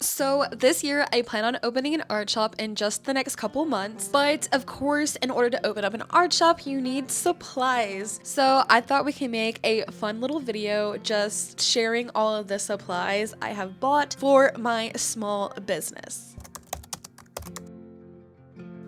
So this year I plan on opening an art shop in just the next couple months, but of course in order to open up an art shop you need supplies. So I thought we can make a fun little video just sharing all of the supplies I have bought for my small business.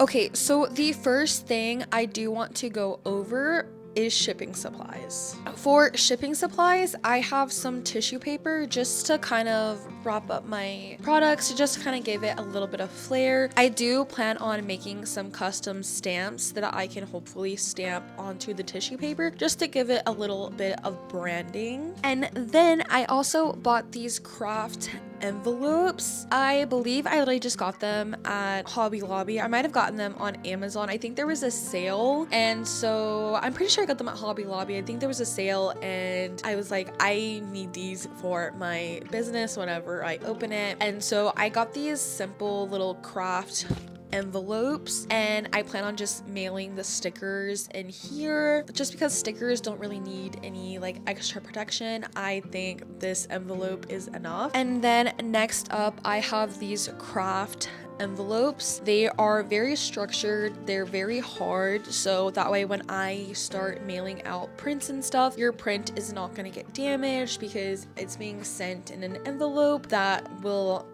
Okay, so the first thing I do want to go over is shipping supplies. For shipping supplies, I have some tissue paper just to kind of wrap up my products, to just kind of give it a little bit of flair. I do plan on making some custom stamps that I can hopefully stamp onto the tissue paper just to give it a little bit of branding. And then I also bought these craft envelopes. I believe I literally just got them at Hobby Lobby. I might have gotten them on Amazon. I think there was a sale, and so I'm pretty sure I got them at Hobby Lobby. I think there was a sale and I was like, I need these for my business whenever I open it. And so I got these simple little craft envelopes, and I plan on just mailing the stickers in here just because stickers don't really need any like extra protection. I think this envelope is enough. And then next up I have these craft envelopes. They are very structured, they're very hard, so that way when I start mailing out prints and stuff, your print is not going to get damaged because it's being sent in an envelope that will,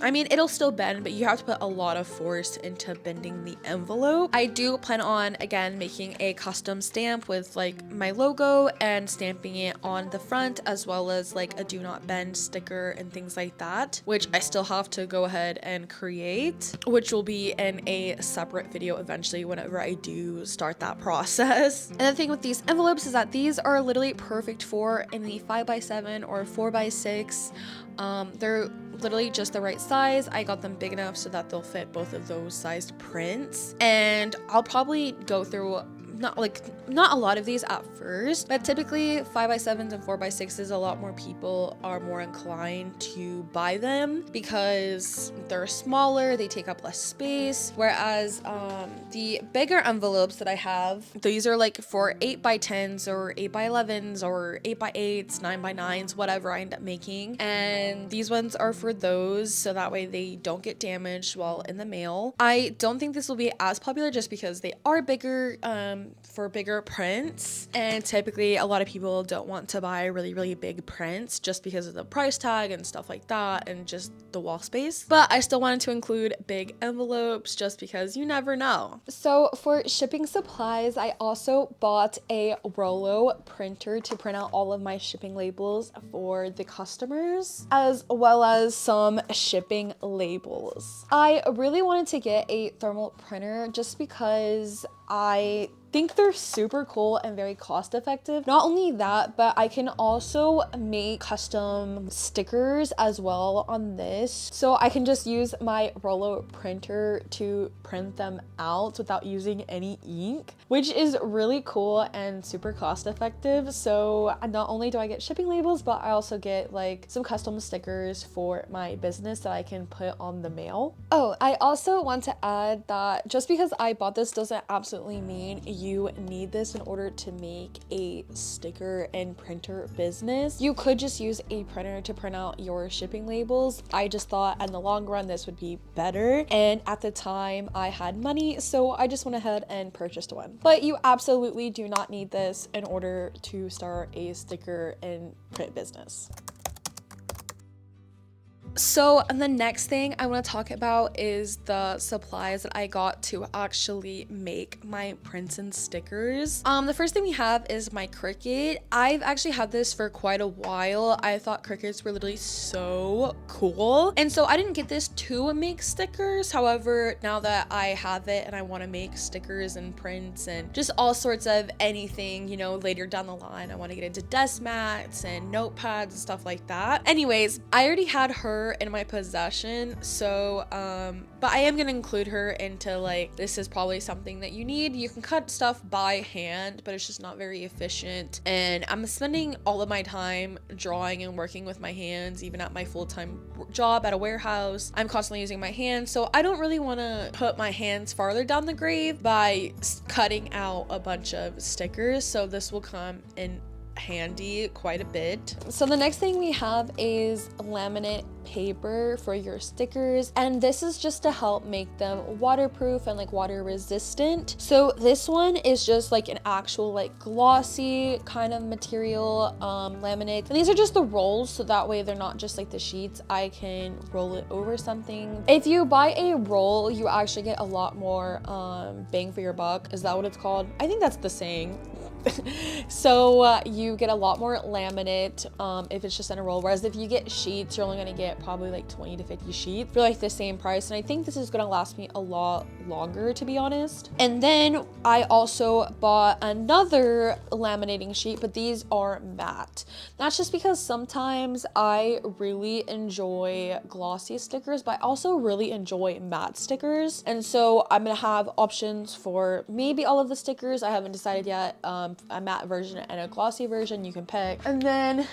I mean, it'll still bend, but you have to put a lot of force into bending the envelope. I do plan on, again, making a custom stamp with like my logo and stamping it on the front, as well as like a do not bend sticker and things like that, which I still have to go ahead and create, which will be in a separate video eventually whenever I do start that process. And the thing with these envelopes is that these are literally perfect for in the 5x7 or 4x6. They're literally just the right size. I got them big enough so that they'll fit both of those sized prints, and I'll probably go through not a lot of these at first, but typically 5x7s and 4x6s, a lot more people are more inclined to buy them because they're smaller, they take up less space, whereas the bigger envelopes that I have, these are like for 8x10s or 8x11s or 8x8s, 9x9s, whatever I end up making, and these ones are for those, so that way they don't get damaged while in the mail. I don't think this will be as popular just because they are bigger, for bigger prints, and typically a lot of people don't want to buy really big prints just because of the price tag and stuff like that and just the wall space, but I still wanted to include big envelopes just because you never know. So for shipping supplies, I also bought a Rolo printer to print out all of my shipping labels for the customers, as well as some shipping labels. I really wanted to get a thermal printer just because I think they're super cool and very cost effective. Not only that, but I can also make custom stickers as well on this. So I can just use my Rolo printer to print them out without using any ink, which is really cool and super cost effective. So not only do I get shipping labels, but I also get like some custom stickers for my business that I can put on the mail. Oh, I also want to add that just because I bought this doesn't absolutely mean you need this in order to make a sticker and printer business. You could just use a printer to print out your shipping labels. I just thought in the long run this would be better, and at the time I had money, so I just went ahead and purchased one. But you absolutely do not need this in order to start a sticker and print business. So the next thing I want to talk about is the supplies that I got to actually make my prints and stickers. The first thing we have is my Cricut. I've actually had this for quite a while. I thought Cricuts were literally so cool, and so I didn't get this to make stickers. However, now that I have it and I want to make stickers and prints and just all sorts of anything, you know, later down the line, I want to get into desk mats and notepads and stuff like that. Anyways, I already had her in my possession, so but I am gonna include her into like, this is probably something that you need. You can cut stuff by hand, but it's just not very efficient, and I'm spending all of my time drawing and working with my hands. Even at my full-time job at a warehouse, I'm constantly using my hands, so I don't really want to put my hands farther down the grave by cutting out a bunch of stickers, so this will come in handy quite a bit. So the next thing we have is laminate paper for your stickers, and this is just to help make them waterproof and like water resistant. So this one is just like an actual like glossy kind of material, laminate, and these are just the rolls, so that way they're not just like the sheets. I can roll it over something. If you buy a roll, you actually get a lot more bang for your buck. Is that what it's called? I think that's the saying. So you get a lot more laminate if it's just in a roll, whereas if you get sheets, you're only going to get probably like 20 to 50 sheets for like the same price. And I think this is going to last me a lot longer, to be honest. And then I also bought another laminating sheet, but these are matte. That's just because sometimes I really enjoy glossy stickers, but I also really enjoy matte stickers. And so I'm going to have options for maybe all of the stickers. I haven't decided yet. A matte version and a glossy version you can pick. And then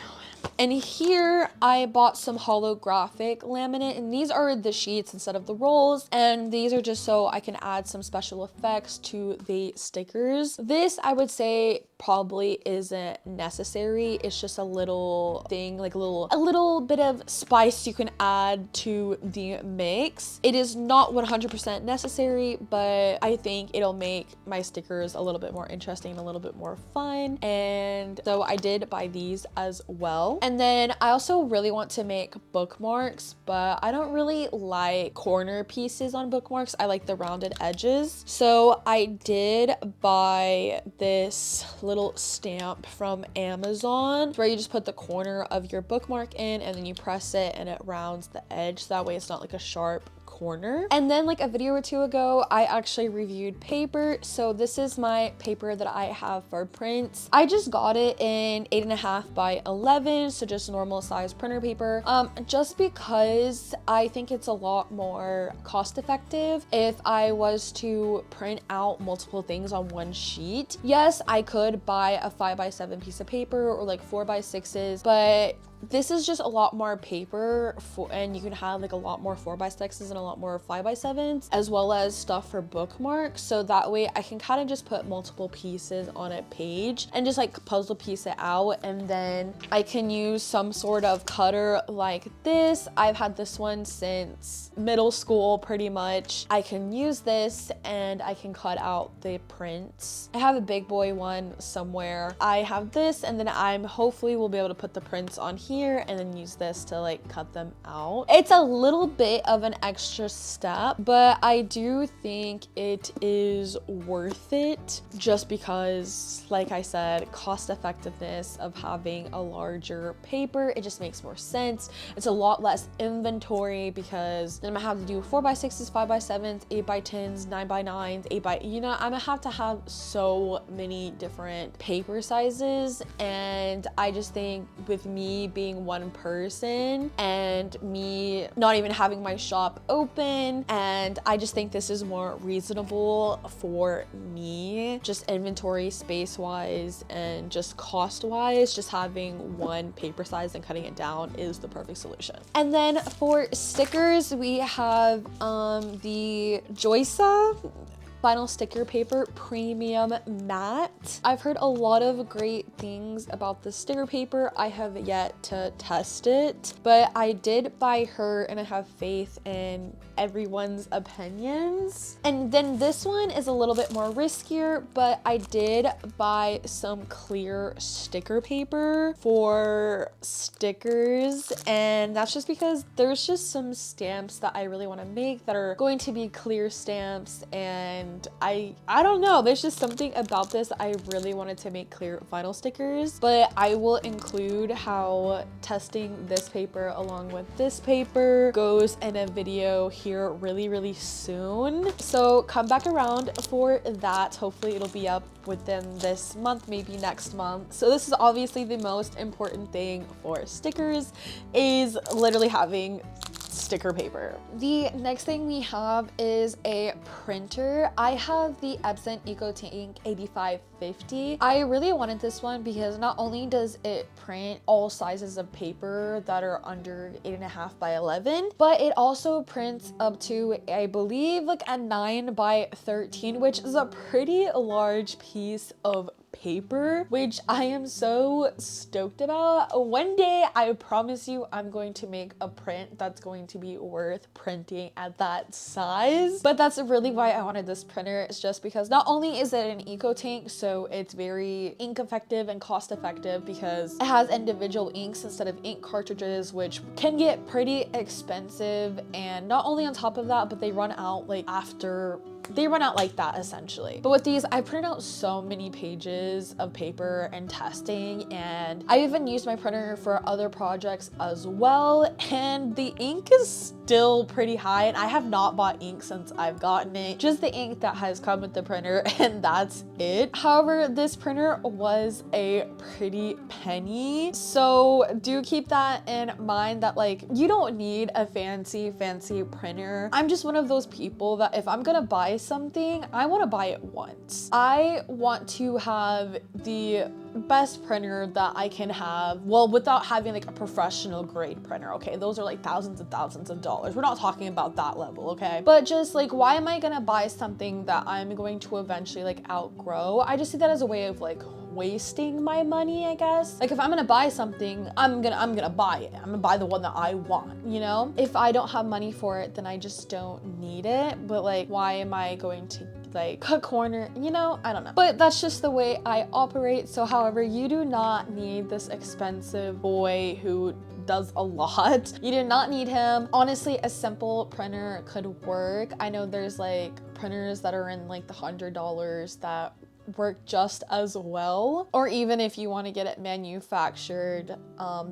in here I bought some holographic laminate, and these are the sheets instead of the rolls, and these are just so I can add some special effects to the stickers. This I would say probably isn't necessary. It's just a little thing, like a little bit of spice you can add to the mix. It is not 100% necessary, but I think it'll make my stickers a little bit more interesting, a little bit more fun. And so I did buy these as well. And then I also really want to make bookmarks, but I don't really like corner pieces on bookmarks. I like the rounded edges. So I did buy this little stamp from Amazon where you just put the corner of your bookmark in and then you press it and it rounds the edge, so that way it's not like a sharp corner. And then like a video or two ago, I actually reviewed paper. So this is my paper that I have for prints. I just got it in 8.5 by 11, so just normal size printer paper, just because I think it's a lot more cost effective if I was to print out multiple things on one sheet. Yes, I could buy a 5x7 piece of paper or like 4x6s, but this is just a lot more paper and you can have like a lot more 4x6s and a lot more 5x7s, as well as stuff for bookmarks. So that way I can kind of just put multiple pieces on a page and just like puzzle piece it out. And then I can use some sort of cutter like this. I've had this one since middle school pretty much. I can use this and I can cut out the prints. I have a big boy one somewhere. I have this, and then I'm hopefully will be able to put the prints on here and then use this to like cut them out. It's a little bit of an extra step, but I do think it is worth it just because, like I said, cost effectiveness of having a larger paper, it just makes more sense. It's a lot less inventory because then I'm gonna have to do 4x6s, 5x7s, 8x10s, 9x9s, 8x, you know, I'm gonna have to have so many different paper sizes. And I just think with me being one person and me not even having my shop open, and I just think this is more reasonable for me, just inventory space wise and just cost wise. Just having one paper size and cutting it down is the perfect solution. And then for stickers, we have the Joysa vinyl sticker paper premium matte. I've heard a lot of great things about the sticker paper. I have yet to test it, but I did buy her and I have faith in everyone's opinions. And then this one is a little bit more riskier, but I did buy some clear sticker paper for stickers, and that's just because there's just some stamps that I really want to make that are going to be clear stamps, and I don't know, there's just something about this. I really wanted to make clear vinyl stickers, but I will include how testing this paper along with this paper goes in a video here really soon. So come back around for that. Hopefully it'll be up within this month, maybe next month. So this is obviously the most important thing for stickers, is literally having sticker paper. The next thing we have is a printer. I have the Epson EcoTank 8550. I really wanted this one because not only does it print all sizes of paper that are under 8.5 by 11, but it also prints up to, I believe, like a 9 by 13, which is a pretty large piece of paper, which I am so stoked about. One day, I promise you, I'm going to make a print that's going to be worth printing at that size. But that's really why I wanted this printer. It's just because not only is it an eco tank, so it's very ink effective and cost effective because it has individual inks instead of ink cartridges, which can get pretty expensive. And not only on top of that, but they run out like like that essentially. But with these, I printed out so many pages of paper and testing, and I even used my printer for other projects as well, and the ink is still pretty high, and I have not bought ink since I've gotten it, just the ink that has come with the printer, and that's it. However, this printer was a pretty penny, so do keep that in mind that like you don't need a fancy printer. I'm just one of those people that if I'm gonna buy something, I want to buy it once. I want to have the best printer that I can have, well, without having like a professional grade printer, okay? Those are like thousands and thousands of dollars. We're not talking about that level, okay? But just like, why am I gonna buy something that I'm going to eventually like outgrow? I just see that as a way of like wasting my money, I guess. Like if I'm gonna buy something, I'm gonna buy it. I'm gonna buy the one that I want, you know? If I don't have money for it, then I just don't need it. But like, why am I going to like cut corner, you know? I don't know. But that's just the way I operate. So however, you do not need this expensive boy who does a lot. You do not need him. Honestly, a simple printer could work. I know there's like printers that are in like the $100 that work just as well, or even if you want to get it manufactured,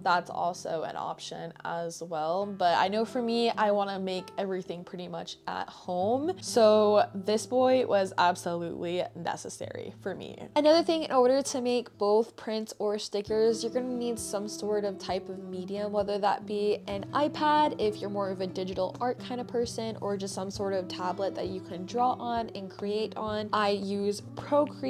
that's also an option as well. But I know for me, I want to make everything pretty much at home, so this boy was absolutely necessary for me. Another thing, in order to make both prints or stickers, you're going to need some sort of type of medium, whether that be an iPad if you're more of a digital art kind of person, or just some sort of tablet that you can draw on and create on. I use Procreate,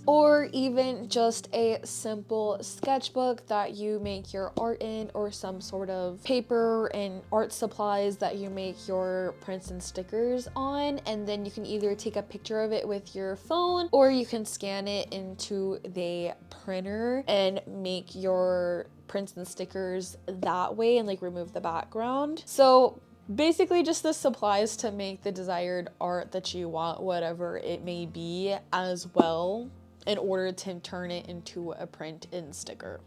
or even just a simple sketchbook that you make your art in, or some sort of paper and art supplies that you make your prints and stickers on. And then you can either take a picture of it with your phone, or you can scan it into the printer and make your prints and stickers that way and like remove the background. So basically just the supplies to make the desired art that you want, whatever it may be, as well, in order to turn it into a print and sticker.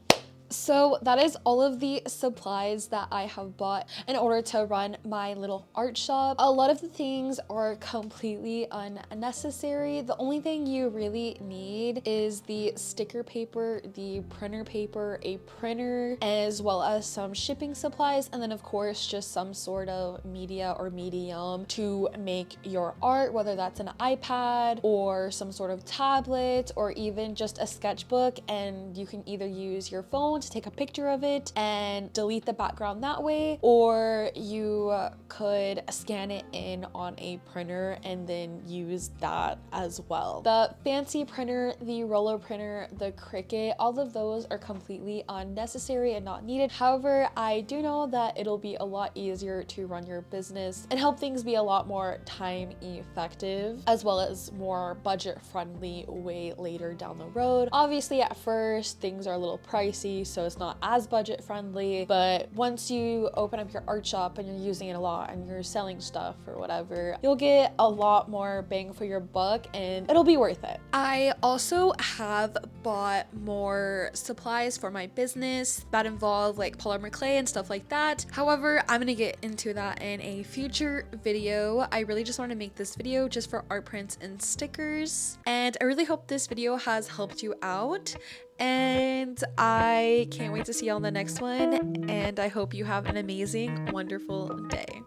So that is all of the supplies that I have bought in order to run my little art shop. A lot of the things are completely unnecessary. The only thing you really need is the sticker paper, the printer paper, a printer, as well as some shipping supplies, and then of course just some sort of media or medium to make your art, whether that's an iPad or some sort of tablet, or even just a sketchbook, and you can either use your phone to take a picture of it and delete the background that way, or you could scan it in on a printer and then use that as well. The fancy printer, the roller printer, the Cricut, all of those are completely unnecessary and not needed. However, I do know that it'll be a lot easier to run your business and help things be a lot more time effective, as well as more budget friendly way later down the road. Obviously at first things are a little pricey, so it's not as budget friendly, but once you open up your art shop and you're using it a lot and you're selling stuff or whatever, you'll get a lot more bang for your buck and it'll be worth it. I also have bought more supplies for my business that involve like polymer clay and stuff like that. However, I'm gonna get into that in a future video. I really just want to make this video just for art prints and stickers, and I really hope this video has helped you out. And I can't wait to see you on the next one, and I hope you have an amazing, wonderful day.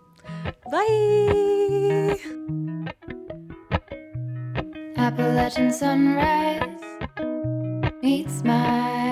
Bye! Appalachian sunrise meets my